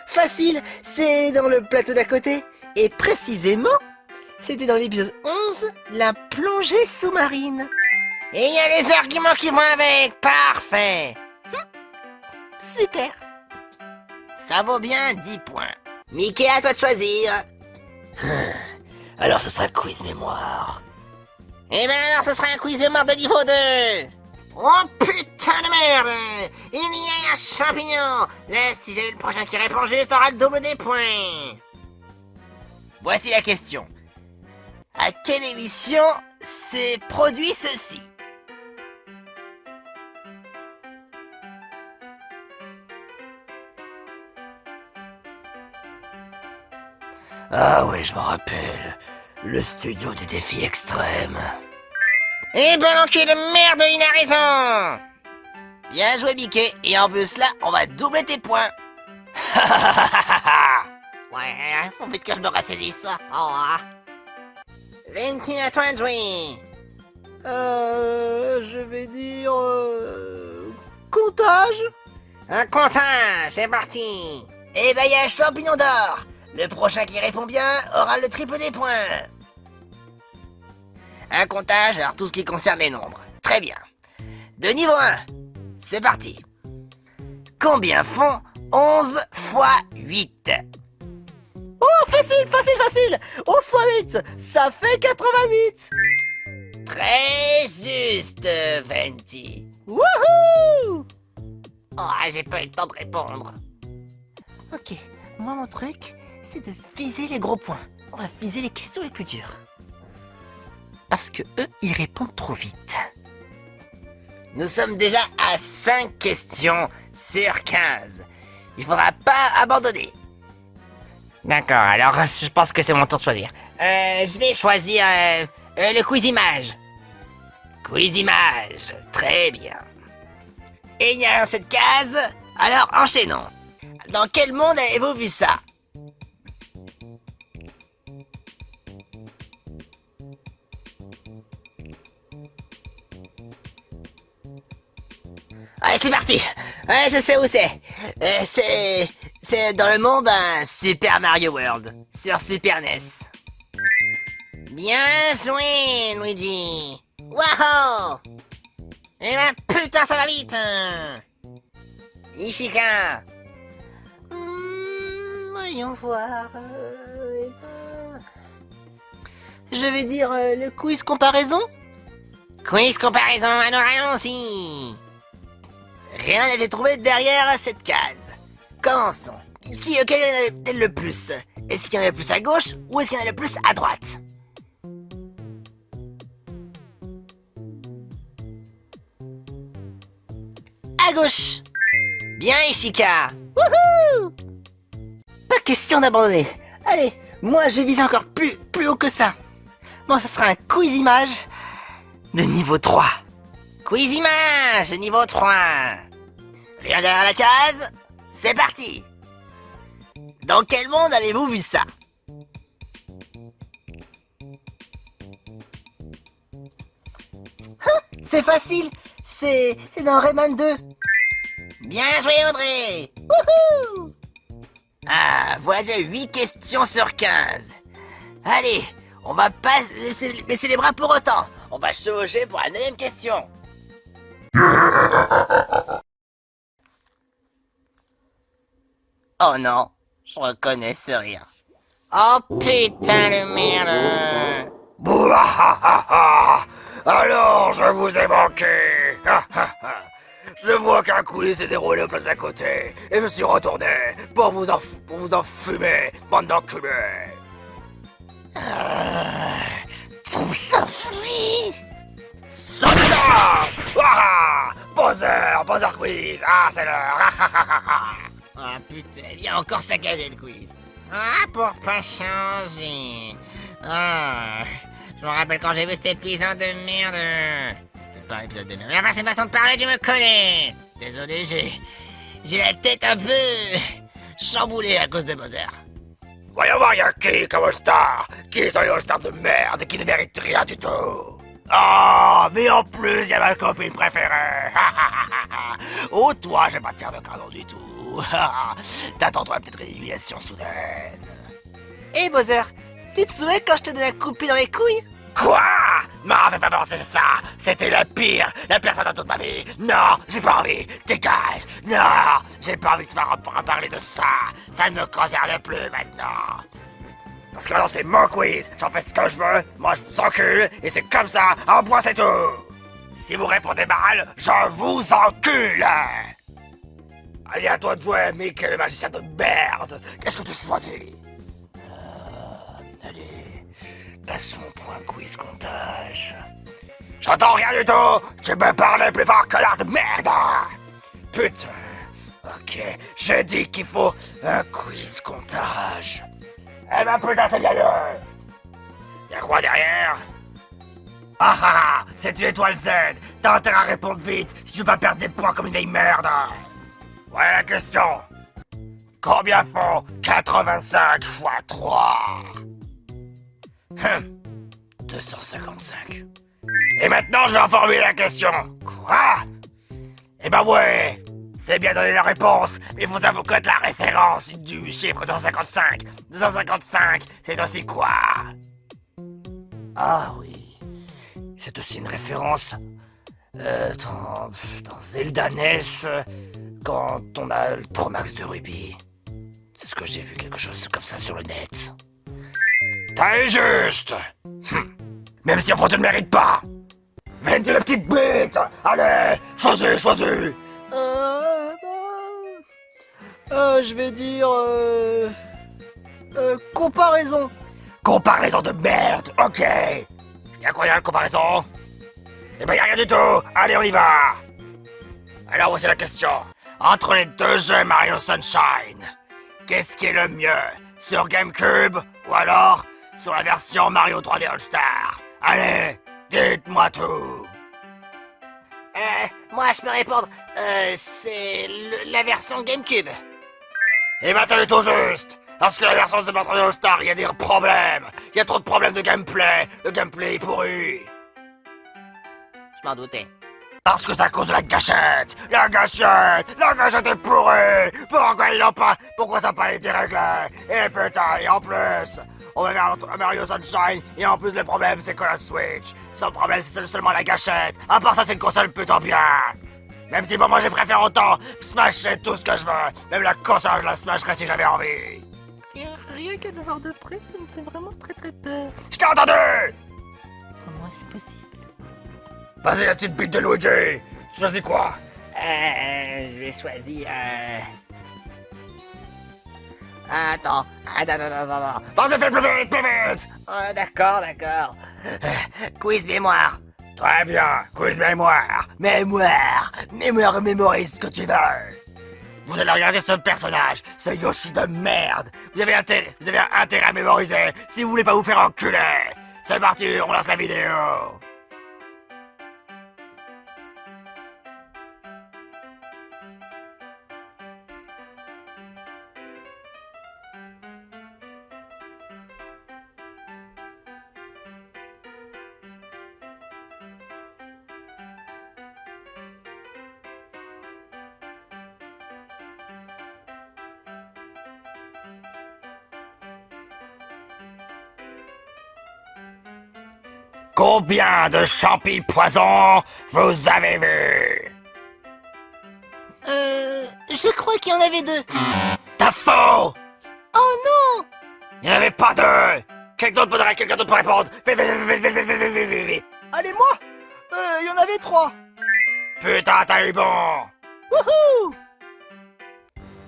Facile, c'est dans le plateau d'à côté. Et précisément, c'était dans l'épisode 11, la plongée sous-marine. Et il y a les arguments qui vont avec. Parfait. Super. Ça vaut bien 10 points. Mickey, à toi de choisir. Alors ce sera un quiz mémoire. Eh ben alors ce sera un quiz mémoire de niveau 2. Oh putain de merde! Il y a un champignon! Là, si j'ai eu le prochain qui répond juste, aura le double des points! Voici la question. À quelle émission s'est produit ceci? Ah oui, je me rappelle. Le studio des défis extrêmes. Eh ben l'enculé de merde, il a raison. Bien joué, Mickey. Et en plus là, on va doubler tes points. Ouais, faut vite que je me ressaisisse. Oh. Venti, à toi de jouer. Je vais dire... comptage. Un comptage, c'est parti. Eh ben, il y a un champignon d'or. Le prochain qui répond bien aura le triple des points. Un comptage, alors tout ce qui concerne les nombres. Très bien. De niveau 1, c'est parti. Combien font 11 fois 8? Oh, facile. 11 fois 8, ça fait 88. Très juste, Venti. Wouhou! Oh, j'ai pas eu le temps de répondre. Ok, moi mon truc, c'est de viser les gros points. On va viser les questions les plus dures. Parce que eux, ils répondent trop vite. Nous sommes déjà à 5 questions sur 15. Il faudra pas abandonner. D'accord, alors je pense que c'est mon tour de choisir. Je vais choisir le quiz image. Quiz image, très bien. Et il y a dans cette case, alors enchaînons. Dans quel monde avez-vous vu ça? Allez, c'est parti. Ouais, je sais où c'est. C'est dans le monde Super Mario World sur Super NES. Bien joué, Luigi. Waouh! Eh ben putain, ça va vite. Ishika. Voyons voir. Je vais dire le quiz comparaison. Quiz comparaison, alors allons-y. Rien n'a été trouvé derrière cette case. Commençons. Quel y en a le plus? Est-ce qu'il y en a le plus à gauche ou est-ce qu'il y en a le plus à droite? À gauche. Bien Ishika. Wouhou! Pas question d'abandonner. Allez, moi je vais viser encore plus haut que ça. Moi ce sera un quiz image de niveau 3. Quiz image niveau 3. Rien derrière la case. C'est parti. Dans quel monde avez-vous vu ça? C'est facile. C'est dans Rayman 2. Bien joué Audrey. Wouhou! Ah, voilà déjà 8 questions sur 15. Allez, on va pas laisser les bras pour autant. On va chevaucher pour la 9e question. Oh non, je reconnais ce rien. Oh putain de merde. Bouahaha! Alors, je vous ai manqué! Je vois qu'un quiz s'est déroulé au place d'à côté, et je suis retourné pour vous enfumer, bande d'enculés! Tout s'enfuit. Sauvage! Ah! Bowser quiz! Ah, c'est l'heure! Ah putain, viens encore saccager le quiz. Ah, pour pas changer. Ah, je me rappelle quand j'ai vu cet épisode de merde. C'est pas un épisode de merde. Mais enfin, cette façon de parler, tu me connais. Désolé, j'ai la tête un peu chamboulée à cause de Bowser. Voyons voir, y'a qui comme All-Star? Qui sont les All-Stars de merde qui ne méritent rien du tout? Oh, mais en plus, y'a ma copine préférée! Oh, toi, je vais pas te faire de cadeau du tout! T'attends-toi peut-être une élimination soudaine! Hé Bowser, tu te souviens quand je te donnais un coup de pied dans les couilles? Quoi? M'en fais pas penser ça! C'était la pire, la personne de toute ma vie! Non, j'ai pas envie! Dégage! Non! J'ai pas envie de faire parler de ça! Ça ne me concerne plus maintenant! Parce que maintenant c'est mon quiz, j'en fais ce que je veux, moi je vous encule, et c'est comme ça, en point c'est tout! Si vous répondez mal, je vous encule! Allez, à toi de jouer, Mick, le magicien de merde! Qu'est-ce que tu choisis? Allez, passons au point quiz comptage. J'entends rien du tout! Tu me parles plus fort que l'art de merde! Putain! Ok, je dis qu'il faut un quiz comptage. Eh ben putain, c'est bien mieux! Y'a quoi derrière? Ah ah ah! C'est une étoile Z! T'as intérêt à répondre vite si tu veux pas perdre des points comme une vieille merde! Ouais, la question! Combien font 85 x 3? 255. Et maintenant, je vais reformuler la question. Quoi? Eh ben ouais! C'est bien donné la réponse, mais vous avouez connaître la référence du chiffre 255. 255, c'est aussi quoi? Ah oui, c'est aussi une référence dans Zelda NES, quand on a le Tromax de Ruby. C'est ce que j'ai vu, quelque chose comme ça sur le net. T'as juste! Même si on ne le mérite pas! Vends-tu la petite bête! Allez, choisis! Je vais dire... comparaison. Comparaison de merde, ok! Y'a quoi, y'a une comparaison? Eh ben y'a rien du tout! Allez, on y va! Alors voici la question. Entre les deux jeux Mario Sunshine, qu'est-ce qui est le mieux? Sur GameCube ou alors sur la version Mario 3D All-Star? Allez, dites-moi tout! Moi je peux répondre, c'est la version GameCube. Et ben t'as tout juste! Parce que la version de Mario All-Star, il y a des problèmes! Il y a trop de problèmes de gameplay! Le gameplay est pourri! Je m'en doutais. Parce que c'est à cause de la gâchette. La gâchette est pourrie. Pourquoi ça n'a pas été réglé? Et putain, et en plus, on va vers un Mario Sunshine, et en plus le problème c'est que la Switch, son problème c'est seulement la gâchette. À part ça, c'est une console plutôt bien. Même si bon, moi je préfère autant smasher tout ce que je veux. Même la console, je la smasherais si j'avais envie. Et rien qu'à le voir de près, ça me fait vraiment très très peur. Je t'ai entendu! Comment est-ce possible? Vas-y, la petite bite de Luigi. Tu choisis quoi? Je vais choisir. Attends. Vas-y, fais plus vite! D'accord. Quiz mémoire. Très bien, quiz mémoire. Mémoire, mémorise ce que tu veux. Vous allez regarder ce personnage, ce Yoshi de merde. Vous avez un intérêt à mémoriser si vous voulez pas vous faire enculer. C'est parti, on lance la vidéo. Combien de champis poisons vous avez vu? Je crois qu'il y en avait 2. T'as faux! Oh non! Il n'y en avait pas 2! Quelqu'un d'autre peut répondre! Vite! Allez, moi! Il y en avait 3. Putain, t'as eu bon! Wouhou!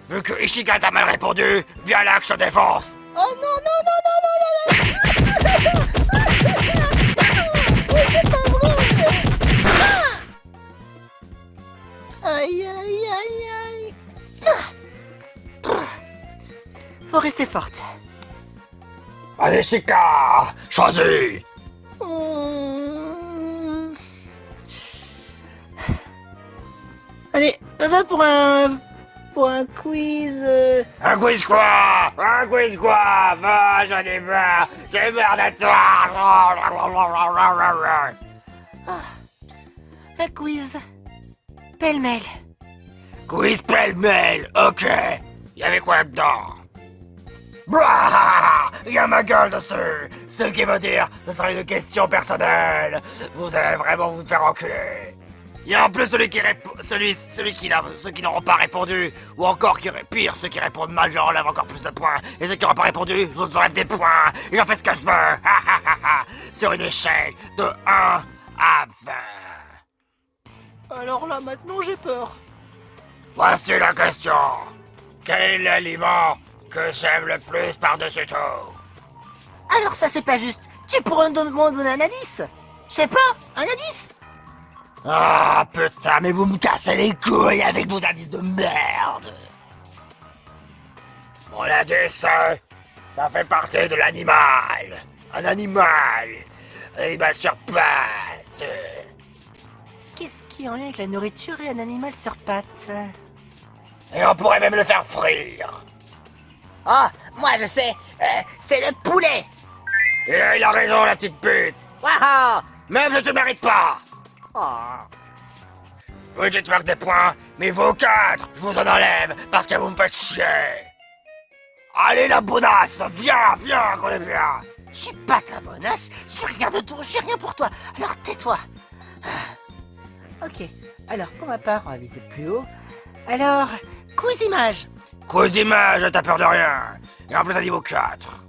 Vu que Ishika t'a mal répondu, viens là que je te défonce! Oh non! C'est pas vrai! Aïe! Faut rester forte. Vas-y, Ishika! Choisis! Allez, va pour un quiz. Un quiz quoi? Va, j'en ai marre! J'ai marre de toi! Un quiz. Pêle-mêle. Quiz pêle-mêle, ok! Y'avait quoi là-dedans? Blah! Y'a ma gueule dessus! Ce qui veut dire, ce sera une question personnelle! Vous allez vraiment vous faire enculer! Y'a en plus celui qui n'auront pas répondu, ou encore pire, ceux qui répondent mal, je leur enlève encore plus de points, et ceux qui n'auront pas répondu, je vous enlève des points, et j'en fais ce que je veux! Sur une échelle de 1 à 20. Alors là, maintenant, j'ai peur. Voici la question! Quel est l'aliment que j'aime le plus par-dessus tout? Alors ça, c'est pas juste. Tu pourrais m'en donner un indice? Je sais pas, un indice? Ah putain, mais vous me cassez les couilles avec vos indices de merde! Mon indice, ça fait partie de l'animal! Un animal sur pattes! Qu'est-ce qui est en lien avec la nourriture et un animal sur pattes? Et on pourrait même le faire frire! Oh, moi je sais. C'est le poulet. Et il a raison, la petite pute! Waouh. Même si tu mérites pas! Oh. Oui, tu te marques des points, mais vous 4, je vous en enlève parce que vous me faites chier! Allez la bonasse, viens, qu'on est bien! Je suis pas ta bonasse, je suis rien de tout, je suis rien pour toi. Alors tais-toi. Ok, alors pour ma part, on va viser plus haut. Alors, quiz image. Quiz d'image, t'as peur de rien! Et en plus à niveau 4.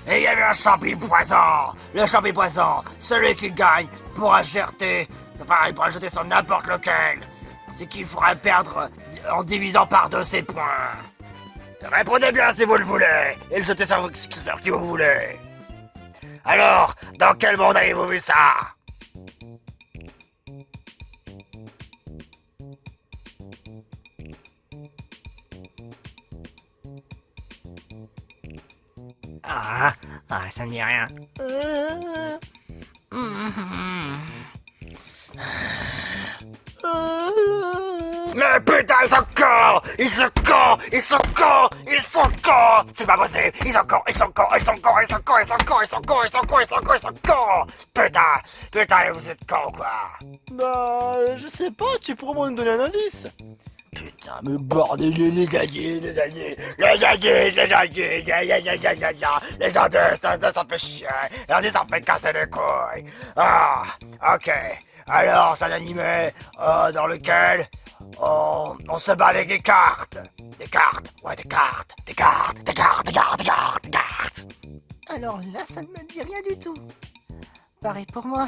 Et il y avait un champi poison! Le champi poison, celui qui gagne pourra jeter... Enfin, il pourra jeter sur n'importe lequel! C'est qu'il faudra perdre en divisant par 2 ses points! Répondez bien si vous le voulez! Et le jeter sur qui vous voulez! Alors, dans quel monde avez-vous vu ça? Ça me dit rien. Mais putain, ils sont cons! Ils sont cons! Ils sont cons! Ils sont cons! C'est pas possible! Ils sont cons! Ils sont cons! Ils sont cons! Ils sont cons! Ils sont cons! Ils sont cons! Ils sont cons! Ils sont cons! Ils sont cons! Putain! Putain, vous êtes cons, quoi! Bah, je sais pas, tu pourrais me donner un indice. Putain, mais bordel, les gagnés, les gagnés, les gagnés, les gagnés, les gens ça fait chier, les gens ça fait casser les couilles. Ah, ok. Alors, c'est un animé dans lequel on se bat avec des cartes. Des cartes, ouais, des cartes, des cartes, des cartes, des cartes, des cartes, des cartes. Alors là, ça ne me dit rien du tout. Pareil pour moi.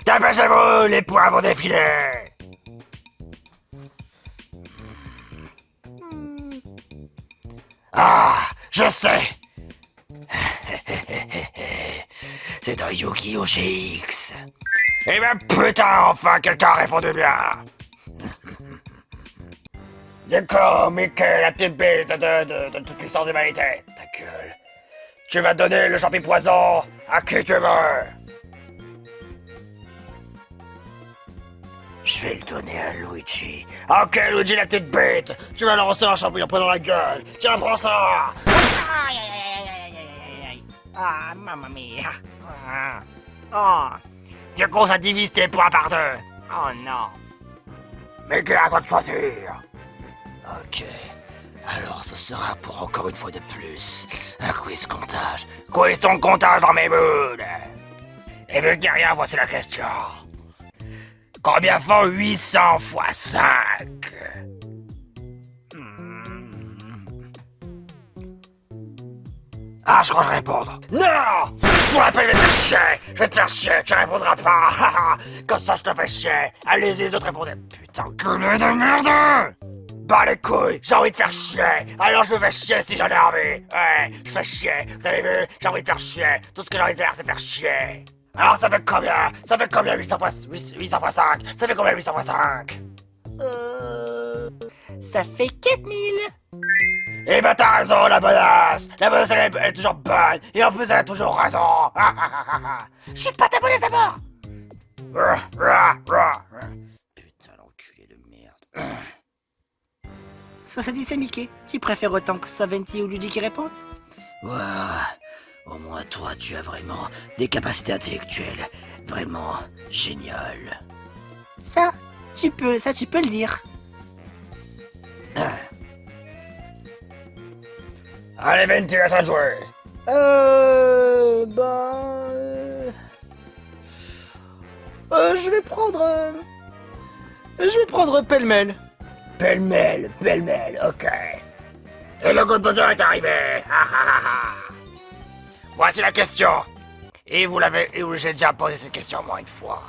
Dépêchez-vous, les points vont défiler. Ah, je sais. C'est un Yu-Gi-Oh! GX. Eh ben putain, enfin quelqu'un a répondu bien. D'accord, Mickey, la petite bête de toute l'histoire de l'humanité. Ta gueule. Tu vas donner le champi poison à qui tu veux. Je vais le donner à Luigi. Ok, Luigi, la petite bête. Tu vas lancer un champignon poison dans la gueule. Tiens, prends ça. Aïe, aïe, aïe, aïe, aïe, aïe, aïe. Ah, mamma mia. Oh. Du coup, ça divise tes points par deux. Oh non. Mais qui a toi de choisir? Ok. Alors, ce sera pour encore une fois de plus un quiz comptage. Quiz ton comptage dans mes boules. Et vu qu'il n'y a rien, voici la question. Combien font 800 fois 5? Ah, je crois que je vais répondre. Non! Pour la peine, je vais te faire chier! Je vais te faire chier, tu répondras pas! Comme ça, je te fais chier! Allez, les autres répondez! Putain, gueule de merde! Bah les couilles, j'ai envie de faire chier! Alors je me fais chier si j'en ai envie! Ouais, je fais chier! Vous avez vu? J'ai envie de faire chier! Tout ce que j'ai envie de faire, c'est faire chier! Alors ça fait combien? Ça fait combien 800 fois 5? Ça fait combien 800 fois 5? Ça fait 4000. Eh ben t'as raison, la bonasse! La bonasse elle est toujours bonne! Et en plus elle a toujours raison! Je suis pas ta bonne d'abord. Putain l'enculé de merde! 70 c'est Mickey. Tu préfères autant que ce soit Venti ou Luigi qui répondent? Ouah, au moins toi tu as vraiment des capacités intellectuelles vraiment géniales. Ça, tu peux le dire. Allez Venti, à toi de jouer! Je vais prendre pêle-mêle. Pêle-mêle, ok. Et le code buzzer est arrivé! Voici la question. Et j'ai déjà posé cette question au moins une fois.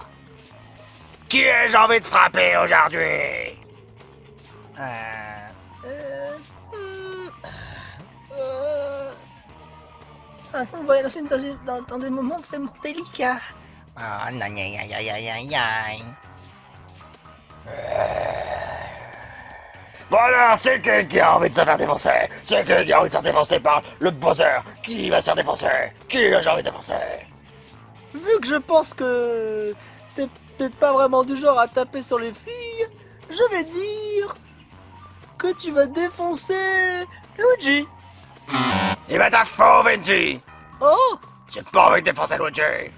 Qui ai-je envie de frapper aujourd'hui? Vous voyez dans des moments vraiment délicats. Ah, aïe, aïe, aïe, aïe, aïe, aïe. Bon alors, c'est qui a envie de se faire défoncer? C'est qui a envie de se faire défoncer par le buzzer? Qui va se faire défoncer? Qui j'ai envie de défoncer? Vu que je pense que t'es peut-être pas vraiment du genre à taper sur les filles, je vais dire que tu vas défoncer Luigi. Eh ben t'as faux, Venti! Oh, J'ai pas envie de défoncer Luigi!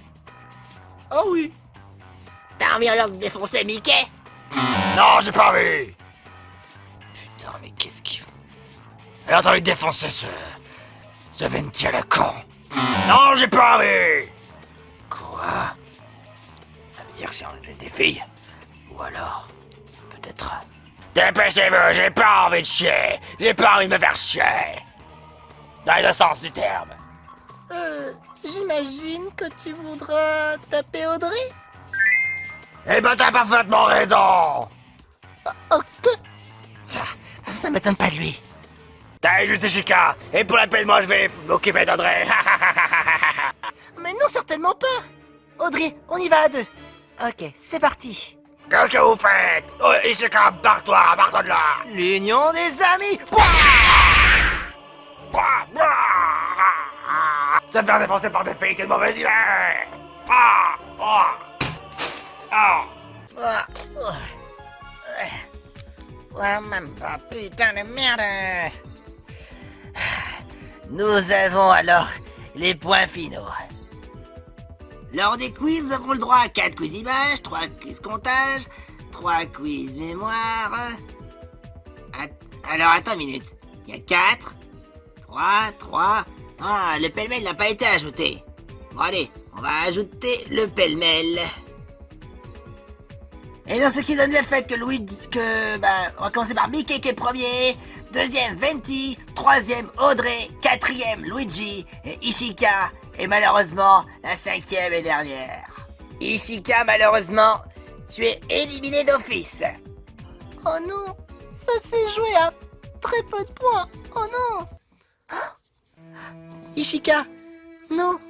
ah oui. T'as envie alors de défoncer Mickey? Non, j'ai pas envie! Putain, mais qu'est-ce qu'il faut? Elle a envie de défoncer ce Venti à la con! Non, j'ai pas envie! Quoi? Ça veut dire que j'ai des filles? Ou alors, peut-être... Dépêchez-vous, j'ai pas envie de chier! J'ai pas envie de me faire chier! Dans le sens du terme! J'imagine que tu voudras taper Audrey? Eh ben t'as parfaitement raison! Ok. Ça m'étonne pas de lui. T'as juste Chica! Et pour la peine, moi je vais m'occuper d'André! Mais non, certainement pas. Audrey, on y va à deux. Ok, c'est parti. Qu'est-ce que vous faites? Oh, Ishika, barre-toi de là! L'union des amis. Se faire défoncer par des filles, quelle mauvaise idée! Même pas, putain de merde. Nous avons alors les points finaux. Lors des quiz, nous avons le droit à 4 quiz images, 3 quiz comptage, 3 quiz mémoire. Alors attends une minute. Il y a 4, 3. Ah, le pêle-mêle n'a pas été ajouté. Bon allez, on va ajouter le pêle-mêle. Et dans ce qui donne le fait que on va commencer par Mickey qui est premier, deuxième Venti, troisième Audrey, quatrième Luigi et Ishika, et malheureusement la cinquième et dernière. Ishika, malheureusement, tu es éliminé d'office. Oh non, ça s'est joué à très peu de points. Oh non. Ishika, non.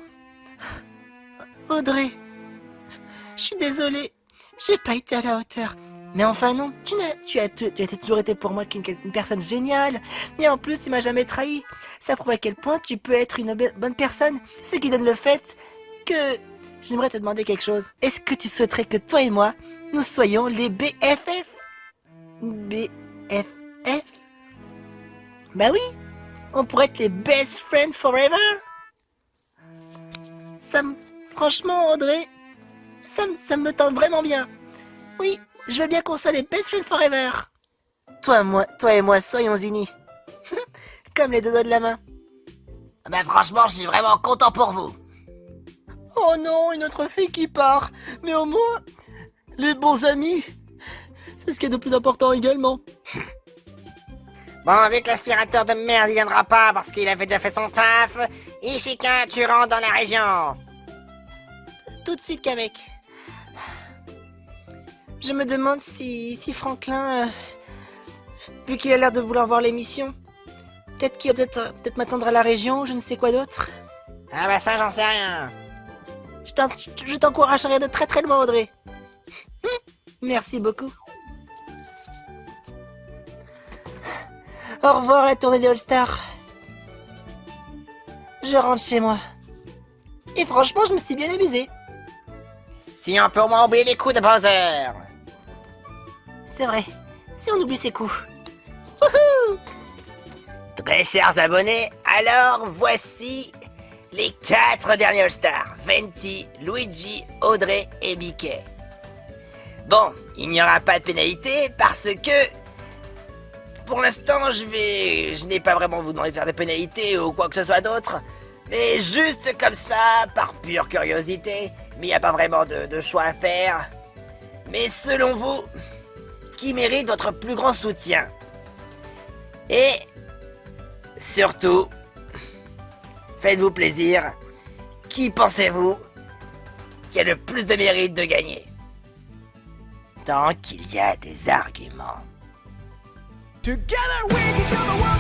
Audrey, je suis désolé. J'ai pas été à la hauteur. Mais enfin non, tu as toujours été pour moi une personne géniale. Et en plus, tu m'as jamais trahi. Ça prouve à quel point tu peux être une bonne personne. Ce qui donne le fait que... J'aimerais te demander quelque chose. Est-ce que tu souhaiterais que toi et moi, nous soyons les BFF? BFF? Bah oui, on pourrait être les best friends forever. Franchement, Audrey, ça me tente vraiment bien. Oui, je veux bien qu'on soit les best friends forever. Toi et moi, soyons unis. Comme les deux doigts de la main. Bah franchement, je suis vraiment content pour vous. Oh non, une autre fille qui part. Mais au moins, les bons amis, c'est ce qui est de plus important également. Bon, vu que l'aspirateur de merde il viendra pas parce qu'il avait déjà fait son taf, Ishika, tu rentres dans la région. Tout de suite, Kamek. Je me demande si Franklin, vu qu'il a l'air de vouloir voir l'émission, peut-être qu'il va peut-être m'attendre à la région ou je ne sais quoi d'autre. Ah bah ça, j'en sais rien. Je t'encourage à regarder de très très loin, Audrey. Merci beaucoup. Au revoir la tournée des All-Stars. Je rentre chez moi. Et franchement, je me suis bien amusé. Si on peut au moins oublier les coups de Bowser. C'est vrai, si on oublie ses coups. Wouhou! Très chers abonnés, alors voici les 4 derniers All-Stars. Venti, Luigi, Audrey et Mickey. Bon, il n'y aura pas de pénalité parce que... Pour l'instant, je n'ai pas vraiment vous demander de faire des pénalités ou quoi que ce soit d'autre. Mais juste comme ça, par pure curiosité, mais il n'y a pas vraiment de choix à faire. Mais selon vous, qui mérite votre plus grand soutien? Et surtout, faites-vous plaisir, qui pensez-vous qui a le plus de mérite de gagner? Tant qu'il y a des arguments. Together we can show the world.